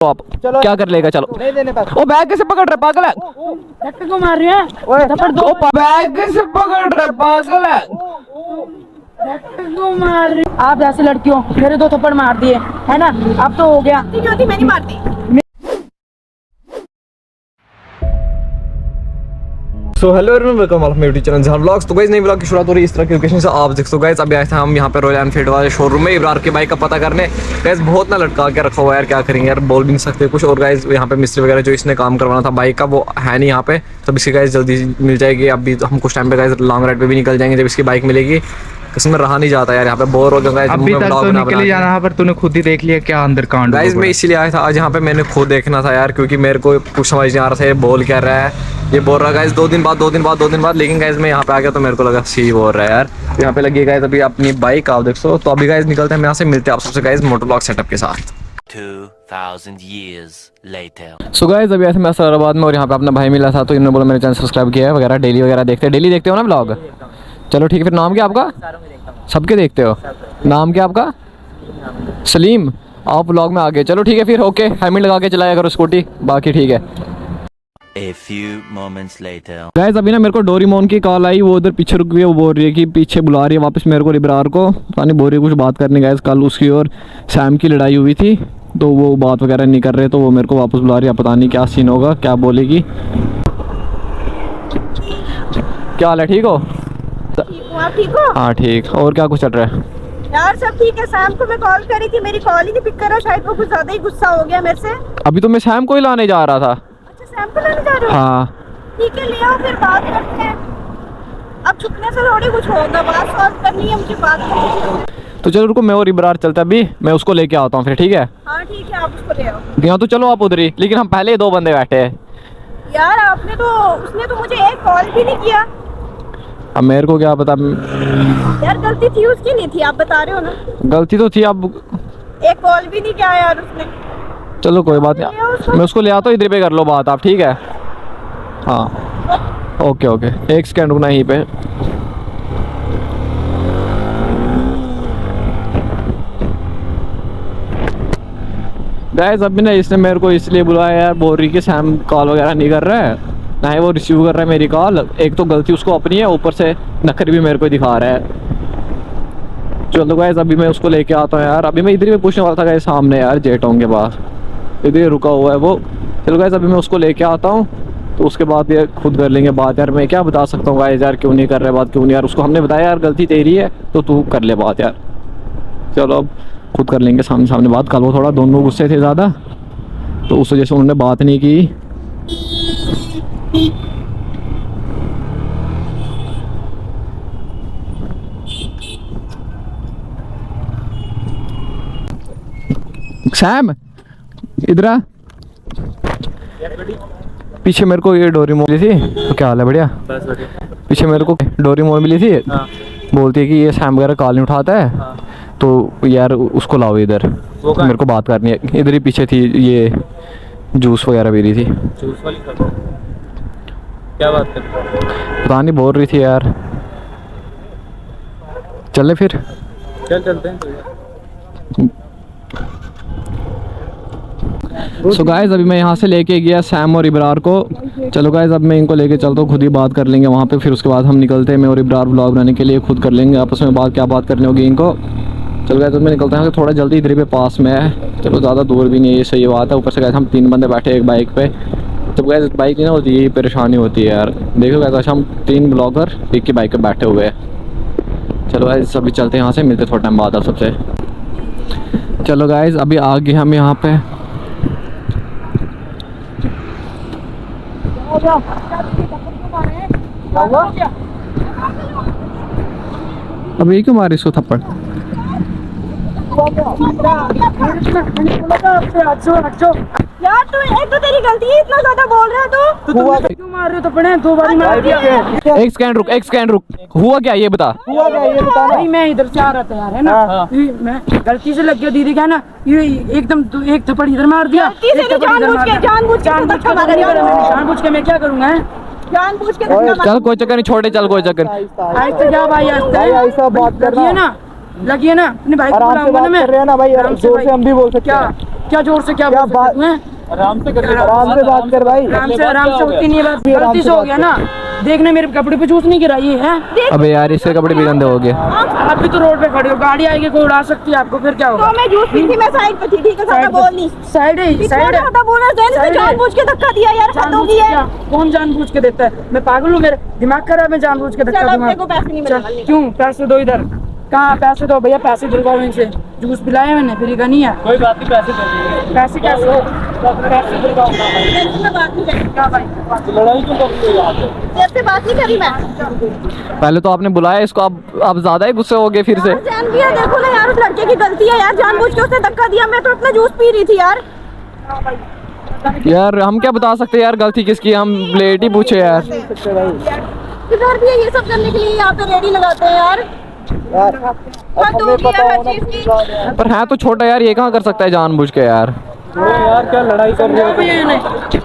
आप क्या कर लेगा? चलो नहीं देने पैसे। ओ बैग कैसे पकड़ रहा पागल है? धक्के को मार रही है। थप्पड़ दो। ओ बैग कैसे पकड़ रहा पागल है? धक्के को मार रही। आप ऐसे लड़कियों मेरे 2 थप्पड़ मार दिए है ना, अब तो हो गया। क्यों थी? मैं नहीं मारती। So hello everyone, welcome all my YouTube channel जहां व्लॉग्स। तो गाइस नई व्लॉग की शुरुआत हो रही है इस तरह की लोकेशन से। आप देख सकते हो गाइस, अभी आए थे हम यहाँ पे रॉयल एनफील्ड वाले शोरूम में इब्रार की बाइक का पता करने। गाइस बहुत ना लटका के रखा हुआ है यार, क्या करेंगे यार, बोल भी नहीं सकते कुछ। और गाइस यहाँ पे मिस्त्री वगैरह जो इसने काम करवाना था बाइक का वो है नहीं यहाँ पे, तो इसकी गाइस जल्दी मिल जाएगी। अभी हम कुछ टाइम पे गाइस लॉन्ग राइड पे भी निकल जाएंगे जब इसकी बाइक मिलेगी। किसी में रहा नहीं जाता यार, यहाँ पे बोर हो गया। अभी तक तो निकल ही जाना है, पर तूने खुद ही देख लिया क्या अंदर कांड। गाइस मैं इसीलिए आया था आज यहाँ पे, मैंने खुद देखना था यार, क्योंकि मेरे को कुछ समझ नहीं आ रहा था ये बोल क्या रहा है। ये बोल रहा गाइस 2 दिन बाद, लेकिन गाइस मैं यहाँ पे आ गया तो मेरे को लगा सी बोल रहा है यार। तो यहाँ पे लगी गाइस अभी अपनी बाइक, आप देख सो। तो अभी गाइस निकलते हैं हम यहाँ से, मिलते हैं आप सबसे गाइस मोटर ब्लॉग सेटअप के साथ 2000 years later. सो गाइस अभी ऐसे मैं असलाबाद में, और यहाँ पे अपना भाई मिला था तो इन्होंने बोला मेरे चैनल सब्सक्राइब किया है वगैरह, डेली वगैरह डेली देखते हो ना ब्लॉग? चलो ठीक है, फिर नाम क्या आपका? सबके देखते हो? नाम क्या आपका? सलीम। आप ब्लॉग में आ गए, चलो ठीक है फिर, ओके। हेलमेट लगा के चलाया करो स्कूटी, बाकी ठीक है। A few moments later. Guys अभी ना मेरे को डोरीमोन की कॉल आई, वो उधर पीछे रुक गई है, वो बोल रही है कि पीछे बुला रही है वापस मेरे को इब्रार को, पता नहीं बोल रही है कुछ बात करने। गाइस कल उसकी और सैम की लड़ाई हुई थी तो वो बात वगैरह नहीं कर रहे, तो वो मेरे को वापस बुला रही है। पता नहीं क्या सीन होगा, क्या बोलेगी। क्या हाल है, ठीक हो? आप ठीक हो? हाँ ठीक। और क्या कुछ चल रहा है? यार सब ठीक है। शाम को मैं कॉल करी थी, मेरी कॉल ही नहीं पिक कर रहा, शायद वो कुछ ज्यादा ही गुस्सा हो गया मेरे से। अभी तो मैं सैम को ही लाने जा रहा था। अच्छा सैम को लाने जा रहे हो? हाँ ठीक है, ले आओ फिर बात करते हैं। अब छुपने से थोड़ी कुछ होगा, बात सॉल्व करनी है मुझे, बात करनी है। तो चलो रुको, मैं और इब्रार चलता है, अभी मैं उसको लेके आता हूँ फिर, ठीक है? हाँ ठीक है, आप उसको ले आओ। यहाँ तो चलो आप उधर ही, लेकिन हम पहले ही 2 बंदे बैठे हैं यार आपने तो, उसने तो मुझे एक कॉल भी नहीं किया। अब मेरे को क्या पता। यार गलती थी उसकी, नहीं थी? आप बता रहे हो ना गलती तो थी। अब एक कॉल भी नहीं किया यार उसने। चलो कोई बात नहीं, मैं उसको ले आता हूँ, इधर पे कर लो बात आप, ठीक है? हाँ ओके ओके, 1 सेकंड रुकना यहीं पे। गाइस अभी ना इसने मेरे को इसलिए बुलाया यार, बोल रही कि सैम कॉल वगैरह नहीं कर रहा है, ना ही वो रिसीव कर रहा है मेरी कॉल। एक तो गलती उसको अपनी है, ऊपर से नखर भी मेरे को दिखा रहा है। चलो गाइस अभी मैं उसको लेके आता हूँ यार। अभी मैं इधर ही पूछने वाला था गाइस, सामने यार जेटोंग के पास इधर ही रुका हुआ है वो। चलो गाइस अभी मैं उसको लेके आता हूँ, तो उसके बाद ये खुद कर लेंगे बात। यार मैं क्या बता सकता हूँ गाइस यार, क्यों नहीं कर रहे बात, क्यों नहीं यार। उसको हमने बताया यार गलती तेरी है तो तू कर ले बात यार। चलो अब खुद कर लेंगे सामने सामने बात। कल वो थोड़ा दोनों गुस्से थे ज़्यादा, तो उस वजह से उन्होंने बात नहीं की। सैम इधर आ, पीछे मेरे को ये डोरीमोन मिली थी। तो क्या हाल है? बढ़िया। पीछे मेरे को डोरीमोन मिली थी। बोलती है कि ये सैम वगैरह कॉल नहीं उठाता है, तो यार उसको लाओ इधर, मेरे को बात करनी है। इधर ही पीछे थी, ये जूस वगैरह पी रही थी। जूस वाली क्या बात कर रही है? पता नहीं बोल रही थी यार। चले फिर, चलते हैं। सो गाइस अभी मैं यहाँ से लेके गया सैम और इब्रार को। चलो गाइस अब मैं इनको लेके चलता हूँ, खुद ही बात कर लेंगे वहाँ पे, फिर उसके बाद हम निकलते हैं। मैं और इब्रार ब्लॉग बनाने के लिए खुद कर लेंगे आपस में बात, क्या बात करनी होगी इनको। चलो गाइस अब मैं निकलता हूँ, थोड़ा जल्दी इधर पे पास में है, चलो ज़्यादा दूर भी नहीं है, ये सही बात है। ऊपर से गाइस हम 3 बंदे बैठे एक बाइक पे, तो गाइस बाइक नहीं ना होती, यही परेशानी होती है यार। देखो गाइस हम 3 ब्लॉगर एक की बाइक पे बैठे हुए हैं। चलो गाइस अभी चलते हैं यहाँ से, मिलते थोड़ा टाइम बाद आप सबसे। चलो गाइस अभी आ गए हम यहाँ पे। अब ये क्यों मारे इसको थप्पड़? यार तू, एक तो तेरी गलती है, इतना ज्यादा बोल रहा है तो क्यों मार रहे हो? थप्पड़ 2 बार मार दिया। 1 सेकंड रुक, हुआ क्या ये बता। हुआ क्या ये बता। भाई मैं इधर से आ रहा था यार, है ना, मैं गलती से लग गया दीदी का ना, ये एकदम 1 थप्पड़ इधर मार दिया। जानबूझ के मैं क्या करूँगा? जानबूझ के चल कोई चक्कर नहीं, छोटे चल कोई चक्कर। ऐसे क्या भाई, ऐसा बात कर रही है ना, लगी है ना, अपनी भाई को बुलाऊंगा ना मैं। ना भाई, जोर से हम भी बोल सकते क्या हैं। क्या जोर से क्या बात है? आराम से कर आराम से बात कर भाई। आराम से होती नहीं है बात, गलती से हो गया ना। देखने मेरे कपड़े पे जूस नहीं गिराई है। अबे यार इससे कपड़े भी गंदे हो गए। आप भी तो रोड पे खड़े हो, गाड़ी आएगी कोई उड़ा सकती है आपको, फिर क्या होगा? तो मैं जूस पी थी, मैं साइड पे थी, ठीक है, ज्यादा बोल नहीं। साइड है, साइड है। ज्यादा बोलना देने से जानबूझ के धक्का दिया यार, हद हो गई है। कौन जानबूझ के देता है? मैं पागल हूँ, मेरे दिमाग खराब है, जानबूझ के धक्का चलो, दूंगा। मेरे को पैसे नहीं मिलने वाले। क्यों? पैसे दो इधर। कहाँ पैसे दो भैया, पैसे दिलवाओ इनसे। जूस पिलाया मैंने, फ्री का नहीं है। कोई बात नहीं, पैसे दे देंगे। पैसे कैसे? पैसे दिलवाओ। मैं बात नहीं करी, क्या भाई? लड़ाई क्यों कर रही हो यहाँ पे? तेरे से बात नहीं करी मैं। पहले तो आपने बुलाया इसको, अब ज्यादा ही गुस्से हो गए फिर से। जान भी है, देखो ना यार, उस लड़के की गलती है यार, जानबूझ के उसने धक्का दिया। मैं तो अपना जूस पी रही थी यार। यार हम क्या बता सकते हैं यार गलती किसकी, हम लेट ही पूछे यार। किधर भी है ये सब करने के लिए, यहाँ पे रेडी लगाते हैं यार। हद हो गई है हर चीज की। पर है तो छोटा यार, ये कहाँ कर सकता है जानबूझ के यार। छोड़ो यार, क्या लड़ाई कर रहे हो?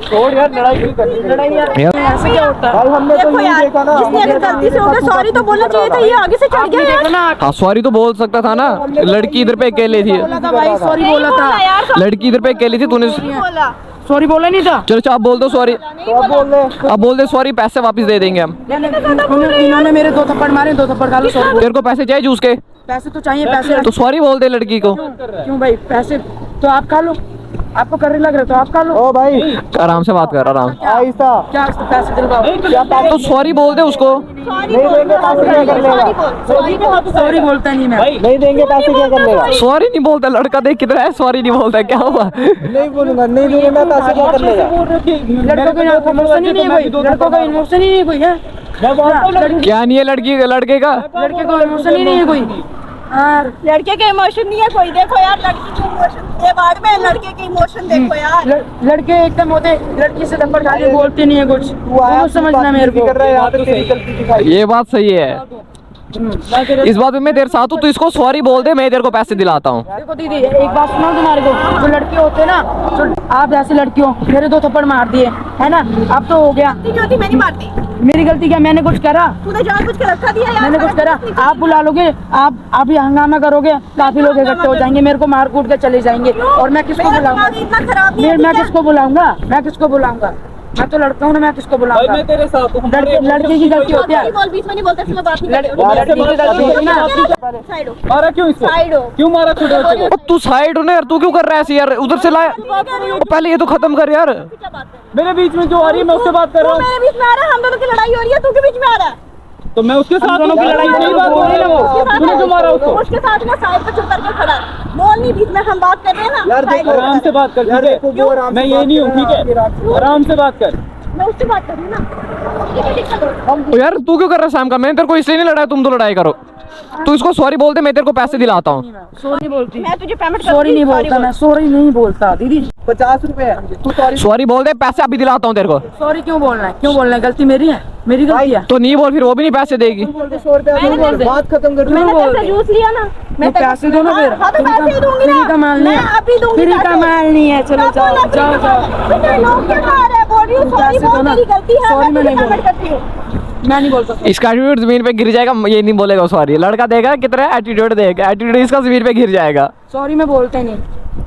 छोड़ यार, लड़ाई क्यों कर रही हो? यार ऐसे क्या होता है? देखो यार, जिसने अगर गलती से हो गया सॉरी तो बोलना चाहिए था, ये आगे से चढ़ गया यार। हाँ सॉरी तो बोल सकता था ना, लड़की इधर पे अकेले थी। बोला था भाई, सॉरी बोला बोला था। यार, लड़की इधर पे अकेली थी, तूने बोला। सॉरी बोला नहीं था। चलो आप बोल दो सॉरी, नहीं अब बोल दे सॉरी, पैसे वापस दे देंगे हम। इन्होंने मेरे 2 थप्पड़ मारे, 2 थप्पड़ खा लो। सॉरी। तेरे को पैसे चाहिए जूस के? पैसे तो चाहिए, पैसे। तो सॉरी बोल दे लड़की को। क्यों भाई? पैसे तो आप खा लो, आपको करने लग रहे तो आप खा लो। ओ भाई आराम से बात कर, आराम। आहिस्ता। क्या पैसे दिलवाओ? तो सॉरी बोल दे उसको। सॉरी बोल, सॉरी बोल। सॉरी बोलता नहीं मैं। नहीं देंगे पैसे क्या कर लेगा? सॉरी नहीं बोलता लड़का, देख कितना है, सॉरी नहीं बोलता, क्या हुआ? नहीं बोलूंगा, नहीं दूंगा मैं, पैसे क्या कर लेगा? लड़कों का इमोशन ही नहीं है कोई, लड़कों का इमोशन ही नहीं है कोई है। क्या नहीं है लड़की लड़के का? लड़के को इमोशन ही नहीं है कोई यार। लड़के के इमोशन नहीं है कोई। देखो यार, लड़की के इमोशन ये बाद में, लड़के के इमोशन देखो यार। लड़के एकदम होते, लड़की से थप्पड़ खा के बोलते नहीं है कुछ। वो समझना मेरे को। कर रहा है यहाँ पे, तेरी गलती दिखाई। ये बात सही है, इस बात में मैं तेरे साथ हूँ, तो इसको सॉरी बोल दे, मैं तेरे को पैसे दिलाता हूँ। देखो दीदी, एक बात सुनो तुम्हारे को, जो लड़के होते हैं ना, जो आप ऐसी लड़कियों, मेरे 2 थप्पड़ मार दिए है ना, अब तो हो गया। जो थी मैंने मारती, मेरी गलती क्या? मैंने कुछ करा? तूने जानबूझ के रखा दिया यार। मैंने कुछ करा? आप बुला लोगे, आप ये हंगामा करोगे, काफी लोग इकट्ठे हो जाएंगे, मेरे को मार कूट के चले जाएंगे। और मैं किसको बुलाऊंगा? इतना खराब नहीं है, मैं किसको बुलाऊंगा? मैं किसको बुलाऊंगा? मैं तो लड़का हूँ ना, मैं किसको भाई बुलाऊंगा? मैं तेरे साथ हूँ। लड़की की गलती होती है। बोल, बीच में नहीं बोलते, मैं बात नहीं लड़की की गलती होती है ना। साइड हो, मारा क्यों इसको? साइड हो। क्यों मारा छोटे बच्चे को? अब तू साइड हो ना यार, तू क्यों कर रहा है ऐसे यार? उधर से लाया, पहले ये तो खत्म कर यार। क्या बात है? मेरे बीच में जो आ रही है मैं उससे बात कर रहा तू हूँ। मेरे बीच में आ रहा है, हम दोनों की लड़ाई हो रही है, तू के बीच में आ रहा है। तो मैं उसके साथ दोनों की लड़ाई सही बात बोल रही है वो। तूने क्यों मारा उसको? उसके साथ ना साइड पे चुप करके खड़ा है। बोल नहीं, बीच में हम बात कर रहे हैं ना। यार साइड देखो, हो। आराम से बात कर, ठीक है? मैं ये नहीं हूँ, ठीक है? आराम से बात कर। मैं उससे बात कर रही हूँ ना। ठीक है, दिक्कत हो। ओ यार तू क्यों कर रहा है शाम का? मैंने तेरे को इसलिए नहीं लड़ाया, तुम तो लड़ाई करो। तू इसको सॉरी बोल दे, मैं तेरे को पैसे दिलाता हूँ। सॉरी बोलती, मैं तुझे पेमेंट सॉरी नहीं बोलता, मैं सॉरी नहीं बोलता दीदी। 50 रुपए तू सॉरी सॉरी बोल दे, पैसे अभी दिलाता हूँ तेरे को। सॉरी क्यों बोलना है? क्यों बोलना है? गलती मेरी है, मेरी गलती है। तो नहीं बोल, फिर वो भी नहीं पैसे देगी। 100 रुपए बात खत्म कर। मैंने बोल तेरे दे। से जूस लिया ना, मैं पैसे दो ना फिर। हाँ तो पैसे ही दूंगी ना। फ्री का माल नहीं मैं है, अभी दूंगी फ्री का पैसे। माल नहीं है। चलो मैं जाओ बोला फ्री जाओ का जाओ। माल। बेटा लोग क्या खा रहे हैं? बोल रही हूँ सॉरी पैसे दो बोल, ना। मेरी गलती है, सॉरी मैं मैं तुझे नहीं पेमेंट करती हूँ। मैं नहीं बोलता। इसका एटीट्यूड जमीन पे गिर जाएगा, ये नहीं बोलेगा सॉरी। लड़का देगा कितना एटीट्यूड देगा, एटीट्यूड इसका जमीन पे गिर जाएगा। सॉरी मैं बोलता ही नहीं।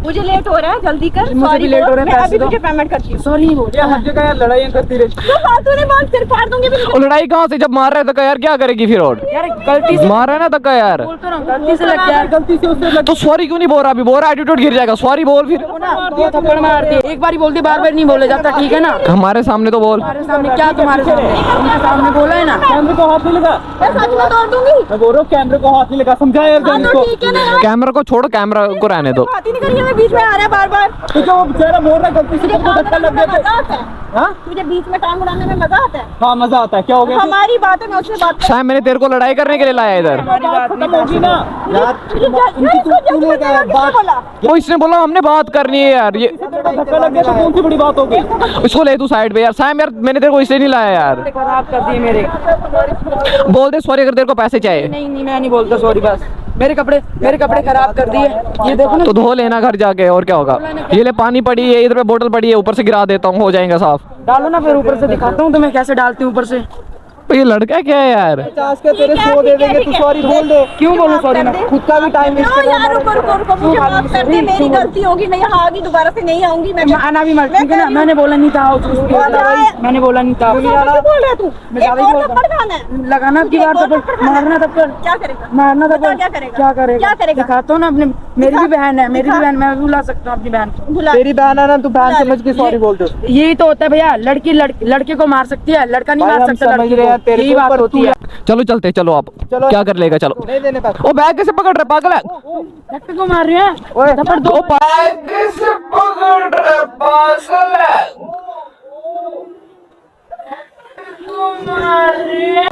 मुझे लेट हो रहा है, जल्दी कर। मुझे सॉरी भी लेट हो रहा है, मैं पैसे अभी दो। तुझे पेमेंट करती हूँ। सॉरी नहीं ये बोलता। हर जगह यार लड़ाइयाँ करती रहती। तो फालतू नहीं बात, सिर फाड़ दूंगी भी। और लड़ाई कहाँ से? जब मार रहा है तो यार क्या करेगी फिर? और यार गलती से मार रहा है ना धक्का यार, बोलता रहा हूँ, गलती से लग गया। गलती से उससे लग। तो सॉरी क्यों नहीं बोल रहा? अभी बोल रहा एटीट्यूड गिर जाएगा, सॉरी बोल फिर। ना 2 थप्पड़ मार दिए, एक बार ही बोल दिए, बार-बार नहीं बोले जाता, ठीक है ना? हमारे सामने तो बोल। तुम्हारे सामने क्या? तुम्हारे सामने, तुम्हारे सामने बोला है ना। कैमरे को हाथ नहीं लगा। मैं सच में तोड़ दूंगी। मैं बोल रहा हूँ कैमरे को हाथ नहीं लगा, समझा यार हाँ जान तो इसको। ठीक है ना यार। कैमरा को छोड़, कैमरा को रहने दो। बात ही नहीं करी है, मैं बीच में आ रहा है बार-बार। तो जो वो बेचारा बोल रहा है गलती से तुझे तुमको धक्का लग गया मजा आता है? हाँ तुझे बीच में टांग उड़ाने में मजा आता है? हाँ मजा आता है। क्या हो गया? हमारी बात है, मैं उससे बात कर। शायद मैंने तेरे को लड़ाई करने के लिए लाया इधर। बात खत्म होगी ना यार। तुझे बोला वो इसने बोला हमने बात करनी है यार, ये धक्का लग गया तो कौन सी बड़ी बात हो गई? इसको ले तू साइड पे यार। साइम यार मैंने तेरे को इसलिए नहीं लाया यार। खराब कर दिए मेरे। बोल दे सॉरी अगर तेरे को पैसे चाहिए। नहीं नहीं, मैं नहीं बोलता सॉरी, बस मेरे कपड़े खराब कर दिए। ये देखो ना, तो धो लेना घर जाके, और क्या होगा। ये ले पानी पड़ी है, इधर पे बोतल पड़ी है, ऊपर से गिरा देता हूँ, हो जाएगा साफ। डालो ना फिर ऊपर से, दिखाता हूँ तुम्हें कैसे डालती हूँ ऊपर से। ये लड़का क्या है यार? 50 के तेरे 100 दे देंगे, तू सॉरी बोल दे। क्यों बोलूं सॉरी मैं? खुद का भी टाइम वेस्ट नो कर रहा यार, रुको रुको रुको, मुझे माफ कर दे, मेरी गलती होगी, मैं यहाँ आगे दोबारा से नहीं आऊंगी। मैं आना भी मत, ठीक है ना? मैंने बोला नहीं था, मैंने बोला नहीं था। क्यों बोल रहा है तू? मैं ज्यादा ही बोल रहा हूं। लगाना की बार तो मारना तब कर, क्या करेगा? मारना तब क्या करेगा? क्या करेगा? क्या करेगा? दिखाता हूँ ना अपने, मेरी भी बहन है, मेरी भी बहन, मैं भी बुला सकता हूँ अपनी बहन को। बुला तेरी बहन है ना, तू बहन समझ के सॉरी बोल दे। यही तो होता है भैया, लड़की लड़के को मार सकती है, लड़का नहीं भाई मार हम सकता समझ लड़की रहे हैं, को। तेरे यही को बात पर होती तू है। चलो चलते, चलो आप। चलो। क्या कर लेगा? चलो। नहीं देने पैसे। ओ बैग कैसे पकड़ रहे पागल है? लड़के को मार रहे हैं, थप्पड़ दो। ओ बैग कैसे पकड़ रहे पागल है?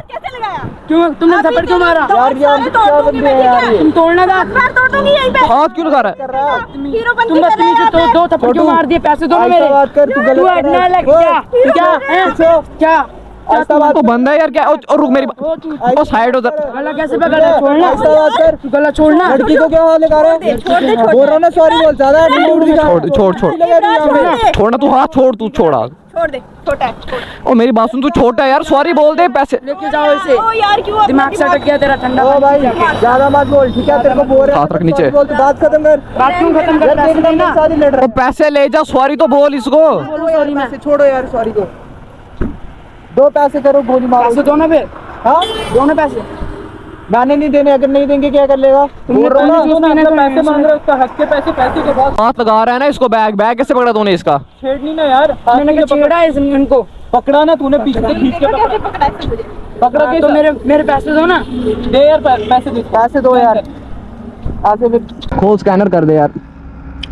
कैसे लगाया? क्यों तुमने थप्पड़ क्यों मारा? यार यार क्या बंदे हैं यार ये। तुम तोड़ना था। पैर तोड़ दूंगी यहीं पे। हाथ क्यों लगा रहा है? कर रहा है। हीरो बन तुम बदतमीज हो, तो दो थप्पड़ क्यों मार दिए? पैसे दो ना मेरे। ऐसा बात कर, तू गलत तू कर हटना रहा है। लग क्या? क्या हैं? क्या ऐसा बात ओ बंदा है यार क्या? ओ रुक मेरी ओ साइड उधर। गला कैसे पकड़ा? छोड़ना, ऐसा बात कर। तू गला छोड़ना। लड़की को क्या हाल लगा रहा है? छोड़ दे, छोड़ बोल रहा हूं ना सॉरी बोल, ज्यादा एटीट्यूड दिखा। छोड़ छोड़ लगा रही है यहाँ पे। छोड़ना, तू हाथ छोड़, तू छोड़ा। छोड़ दे, छोटा है, छोड़। ओ मेरी बात सुन, तू छोटा है यार, सॉरी बोल दे। पैसे लेके जाओ इसे। ओ यार क्यों अपना दिमाग से अटक गया तेरा, ठंडा ओ भाई ज्यादा मत बोल, ठीक है? तेरे को बोल रहे हैं, हाथ रख नीचे। sorry बोल, तू बात खत्म कर। बात क्यों खत्म कर? यार पैसे देखना देना। मेरे साथ ही लड़ रहा ओ पैसे ले जा, सॉरी तो बोल इसको। बोलो सॉरी मैं। है। छोड़ो यार सॉरी को। दो पैसे करो, गोली मारो। पैसे दो ना फिर, हाँ दो ना पैसे। मैंने नहीं देने, अगर नहीं देंगे क्या कर लेगा? बोल रहा हूं ना, पैसे मांग रहे हो, उसका हक के पैसे के बाद हाथ लगा रहा है ना इसको। बैग बैग कैसे पकड़ा तूने इसका? छेड़नी ना यार। मैंने क्या छेड़ा है इनको? पकड़ा ना तूने, पीछे से खींच के कैसे पकड़ा है मुझे? पकड़ा के तो मेरे पैसे दो ना। दे यार, पैसे दे, पैसे दो यार। ऐसे फिर खोल, स्कैनर कर दे यार।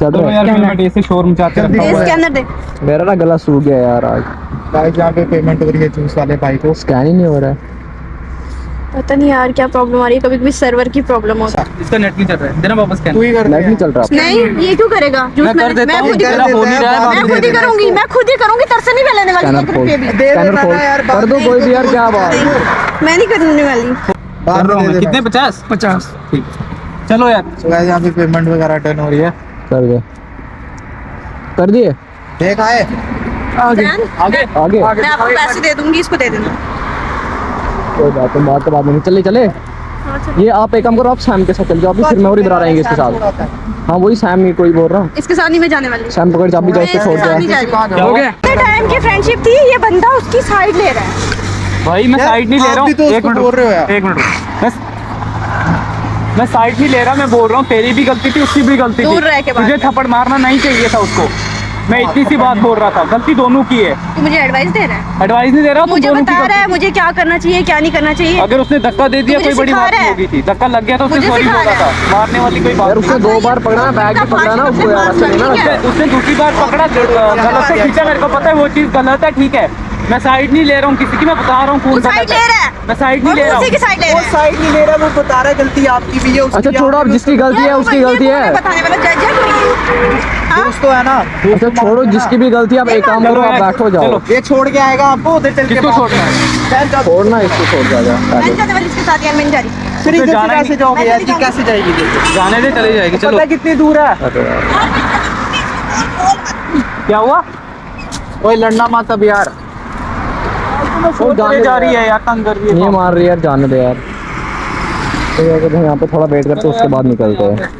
चल रहा है। पेमेंट ऐसे शोर मचाते दे स्कैनर दे। मेरा ना गला सूख गया यार आज। भाई जहाँ पे पेमेंट हो रही है जूस वाले भाई को स्कैन ही नहीं हो रहा है। पता नहीं यार क्या प्रॉब्लम आ रही है, कभी कभी सर्वर की प्रॉब्लम होती है। इसका नेट नहीं चल रहा है, देना वापस स्कैन। तू ही कर लाइट नहीं चल रहा। नहीं, ये क्यों करेगा? मैं कर देता हूँ, खुद ही तेरा हो नहीं रहा है, मैं खुद ही करूंगी, मैं खुद ही करूंगी, तरसे नहीं फैलाने वाली स्कैनर एक खोल, रुपये भी। स्कैनर खोल कर दो कोई भी यार, क्या बात। मैं नहीं करने वाली। कर रहा हूँ मैं। कितने? 50? ठीक, चलो यार। गाइस यहाँ पे पेमेंट वगैरह टर्न हो रही है। कर दे, कर दिए। देख आए आगे आगे मैं आपको पैसे दे दूंगी, इसको दे देना। कोई बात नहीं, बात तो बाद में। चले चले। ये आप एक काम करो, आप सैम के साथ चल जाओ अभी, फिर मैं और इधर रहेंगे इसके साथ। हाँ वही सैम ही कोई बोल रहा हूँ। इसके साथ नहीं मैं जाने वाली। सैम पकड़ चाबी जाए, इसको छोड़ इसके साथ नहीं दिया। जा रही। हो गया इतने टाइम की फ्रेंडशिप थी, ये बंदा उसकी साइड ले रहा है। भाई, मैं साइड नहीं ले रहा आप हूँ। भी तो उसको बोल रहे हो यार। एक मिनट, मैं साइड नहीं ले रहा, मैं बोल रहा हूँ तेरी भी गलती थी, उसकी भी गलती दूर रह के थी। बात तुझे कर। थप्पड़ मारना नहीं चाहिए था उसको। मैं इतनी सी बात बोल रहा था, गलती दोनों की है। तू मुझे एडवाइस दे रहा है, एडवाइस नहीं दे रहा, मुझे बता रहा है मुझे क्या करना चाहिए क्या नहीं करना चाहिए। अगर उसने धक्का दे दिया मुझे कोई बड़ी सिखा बात रहा नहीं है। होगी थी। धक्का लग गया तो उसने मुझे सॉरी सिखा बोला रहा था, मारने वाली कोई बात यार नहीं। उसने 2 बार पकड़ा, बैग भी पकड़ा ना उसको यार, अच्छे नहीं ना। उसने दूसरी बार पकड़ा, गलत से खींचा, मेरे को पता है वो चीज गलत है, ठीक है। मैं साइड नहीं ले रहा हूँ किसी की, मैं बता रहा हूँ तू कौन साइड ले रहा है, मैं साइड नहीं ले रहा उसी की हूँ। साइड ले रहा है। साइड नहीं ले रहा, वो बता रहा है गलती आपकी भी है। अच्छा छोड़ो, अब जिसकी गलती है यार, उसकी ये गलती कौन है। बताने वाला जज है कोई? हाँ? दोस्त तो है ना। अच्छा छोड़ो, जिसकी भी गलती है, आप एक काम करो, आप बैठो जाओ। चलो। ये छोड़ के आएगा आपको उधर चल के। किसको छोड़ना है? छोड़ना इसको, छोड़ जाएगा। मैं नहीं जाने वाली इसके साथ यार, मैं नहीं जा रही। फिर इधर जाना कैसे जाओगे यार जी, कैसे जाएगी? जाने दे, चली जाएगी। चलो, पता कितनी दूर है? क्या हुआ? ओए लड़ना मत अब यार। वो जा रही है यार, तंग कर रही है। नहीं मार रही यार, जाने दे यार। तो अगर यहाँ पे थोड़ा वेट करते उसके बाद निकलते हैं।